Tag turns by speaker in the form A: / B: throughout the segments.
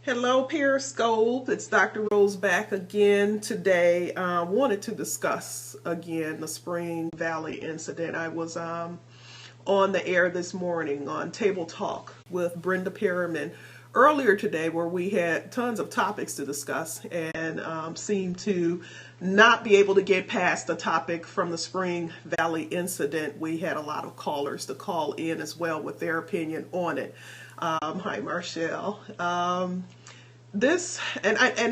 A: Hello, Periscope. It's Dr. Rose back again today. Wanted to discuss again the Spring Valley incident. I was on the air this morning on Table Talk with Brenda Perriman earlier today, where we had tons of topics to discuss and seemed to not be able to get past the topic from the Spring Valley incident. We had a lot of callers to call in as well with their opinion on it. Hi, Marshall. And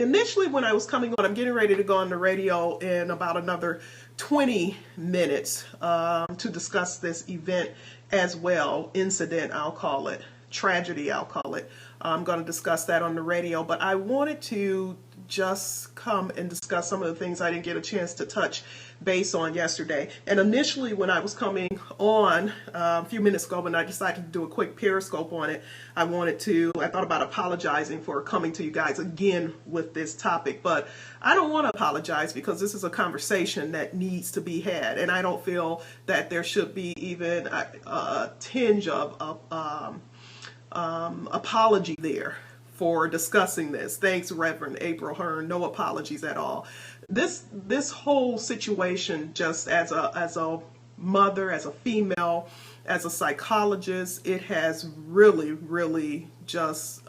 A: initially when I was coming on, I'm getting ready to go on the radio in about another 20 minutes to discuss this event as well. Incident, I'll call it. Tragedy, I'll call it. I'm going to discuss that on the radio, but I wanted to just come and discuss some of the things I didn't get a chance to touch base on yesterday. And initially when I was coming on a few minutes ago, when I decided to do a quick Periscope on it, I thought about apologizing for coming to you guys again with this topic, but I don't want to apologize because this is a conversation that needs to be had, and I don't feel that there should be even a tinge of apology there for discussing this. Thanks, Reverend April Hearn. No apologies at all. This whole situation, just as a mother, as a female, as a psychologist, it has really just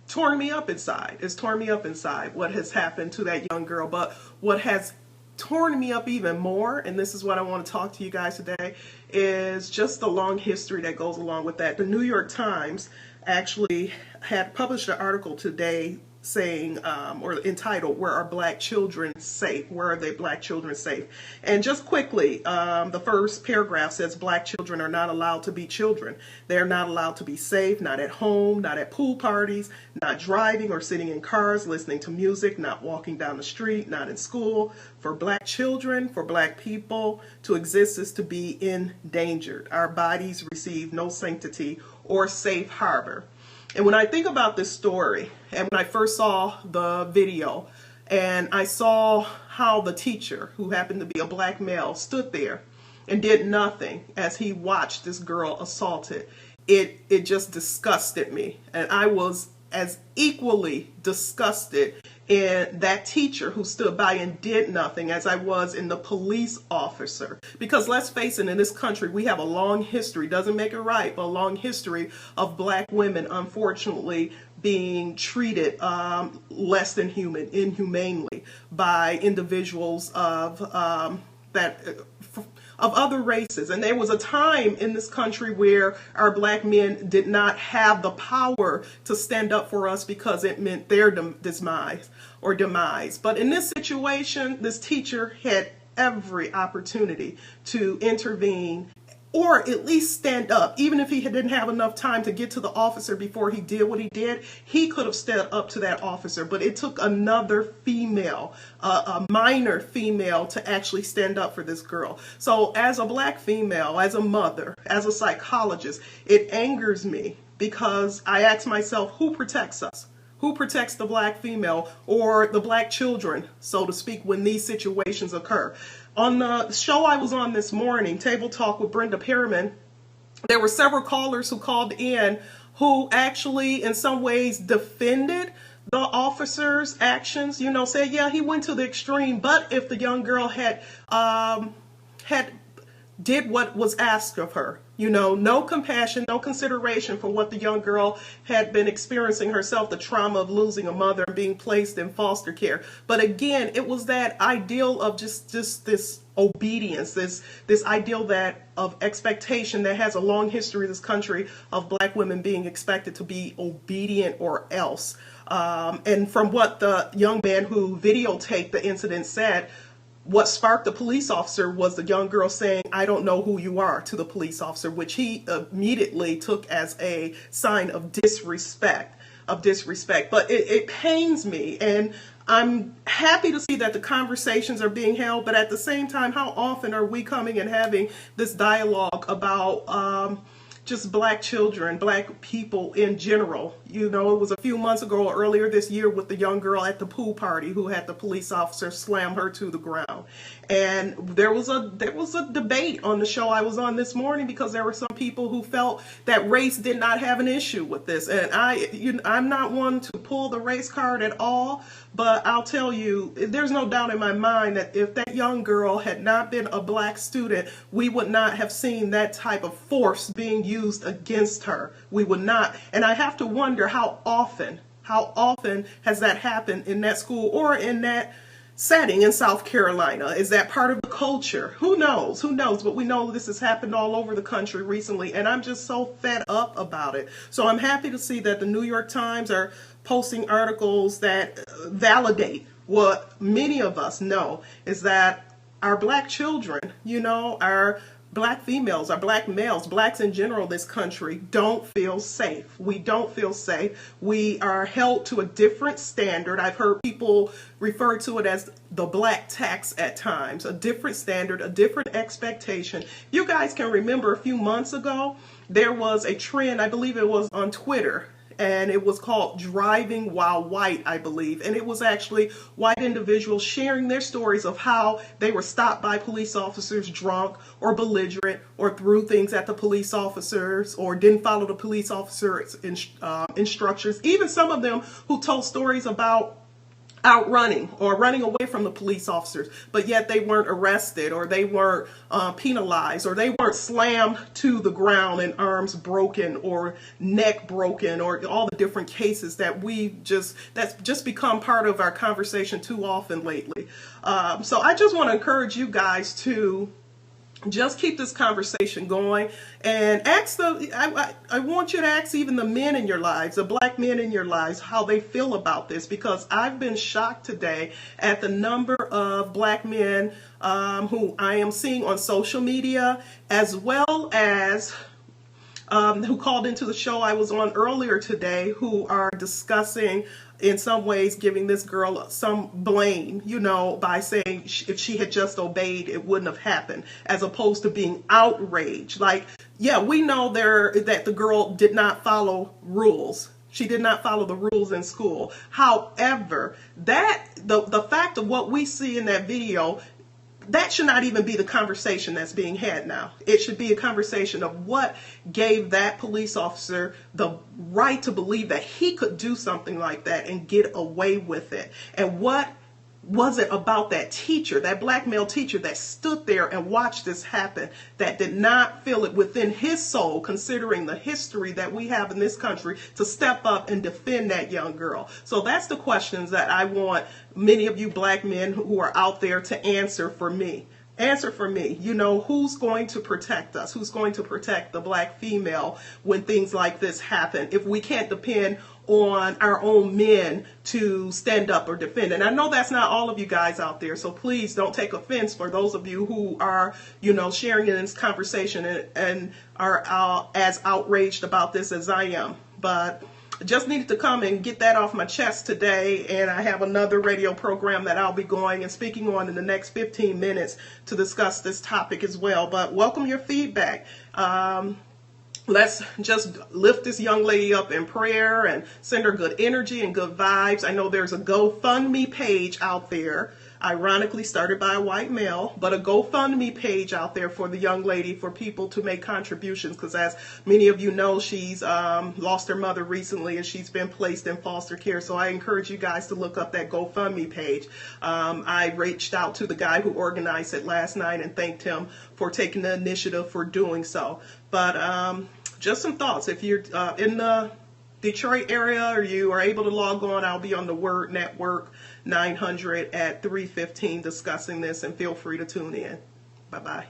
A: torn me up inside. It's torn me up inside what has happened to that young girl. But what has torn me up even more, and this is what I want to talk to you guys today, is just the long history that goes along with that. The New York Times actually had published an article today saying, or entitled, "Where are Black children safe? Where are they Black children safe?" And just quickly, the first paragraph says Black children are not allowed to be children. They're not allowed to be safe, not at home, not at pool parties, not driving or sitting in cars, listening to music, not walking down the street, not in school. For Black children, for Black people, to exist is to be endangered. Our bodies receive no sanctity or safe harbor. And when I think about this story, and when I first saw the video, and I saw how the teacher, who happened to be a Black male, stood there and did nothing as he watched this girl assaulted, it just disgusted me. And I was as equally disgusted in that teacher who stood by and did nothing as I was in the police officer. Because let's face it, in this country, we have a long history, doesn't make it right, but a long history of Black women, unfortunately, being treated less than inhumanely by individuals of other races. And there was a time in this country where our Black men did not have the power to stand up for us because it meant their demise. But in this situation, this teacher had every opportunity to intervene or at least stand up. Even if he didn't have enough time to get to the officer before he did what he did, he could have stood up to that officer. But it took another female, a minor female, to actually stand up for this girl. So as a Black female, as a mother, as a psychologist, it angers me because I ask myself, who protects us? Who protects the Black female or the Black children, so to speak, when these situations occur? On the show I was on this morning, Table Talk with Brenda Perriman, there were several callers who called in who actually in some ways defended the officer's actions, said, yeah, he went to the extreme, but if the young girl had did what was asked of her, no compassion, no consideration for what the young girl had been experiencing herself, the trauma of losing a mother and being placed in foster care. But again, it was that ideal of just this obedience, this ideal of expectation that has a long history in this country of Black women being expected to be obedient or else. And from what the young man who videotaped the incident said, what sparked the police officer was the young girl saying, "I don't know who you are," to the police officer, which he immediately took as a sign of disrespect. But it pains me, and I'm happy to see that the conversations are being held, but at the same time, how often are we coming and having this dialogue about just black children, black people in general. You know, it was a few months ago, earlier this year, with the young girl at the pool party who had the police officer slam her to the ground. And there was a debate on the show I was on this morning, because there were some people who felt that race did not have an issue with this. And I'm not one to pull the race card at all, but I'll tell you, there's no doubt in my mind that if that young girl had not been a black student, we would not have seen that type of force being used against her. We would not. And I have to wonder how often has that happened in that school or in that setting in South Carolina? Is that part of the culture? Who knows? Who knows? But we know this has happened all over the country recently, and I'm just so fed up about it. So I'm happy to see that the New York Times are posting articles that validate what many of us know, is that our black children, you know, our black females, our black males, blacks in general in this country don't feel safe. We don't feel safe. We are held to a different standard. I've heard people refer to it as the black tax at times, a different standard, a different expectation. You guys can remember a few months ago, there was a trend, I believe it was on Twitter, and it was called Driving While White, I believe. And it was actually white individuals sharing their stories of how they were stopped by police officers drunk or belligerent, or threw things at the police officers, or didn't follow the police officers' instructions. Even some of them who told stories about outrunning or running away from the police officers, but yet they weren't arrested, or they weren't penalized, or they weren't slammed to the ground and arms broken or neck broken, or all the different cases that that's just become part of our conversation too often lately. So I just want to encourage you guys to just keep this conversation going, and I want you to ask even the men in your lives, the black men in your lives, how they feel about this, because I've been shocked today at the number of black men who I am seeing on social media, as well as who called into the show I was on earlier today, who are discussing, in some ways, giving this girl some blame, you know, by saying if she had just obeyed, it wouldn't have happened, as opposed to being outraged. Like, yeah, we know that the girl did not follow rules. She did not follow the rules in school. However, the fact of what we see in that video, that should not even be the conversation that's being had now. It should be a conversation of what gave that police officer the right to believe that he could do something like that and get away with it. And what was it about that teacher, that black male teacher that stood there and watched this happen, that did not feel it within his soul, considering the history that we have in this country, to step up and defend that young girl? So that's the questions that I want many of you black men who are out there to answer for me. Answer for me. You know, who's going to protect us? Who's going to protect the black female when things like this happen, if we can't depend on our own men to stand up or defend? And I know that's not all of you guys out there, so please don't take offense for those of you who are, you know, sharing in this conversation and are as outraged about this as I am. But I just needed to come and get that off my chest today, and I have another radio program that I'll be going and speaking on in the next 15 minutes to discuss this topic as well. But welcome your feedback. Let's just lift this young lady up in prayer and send her good energy and good vibes. I know there's a GoFundMe page out there, ironically started by a white male, but a GoFundMe page out there for the young lady, for people to make contributions, because as many of you know, she's lost her mother recently and she's been placed in foster care. So I encourage you guys to look up that GoFundMe page. I reached out to the guy who organized it last night and thanked him for taking the initiative for doing so. But just some thoughts. If you're in the Detroit area, or you are able to log on, I'll be on the Word Network 900 at 3:15 discussing this, and feel free to tune in. Bye-bye.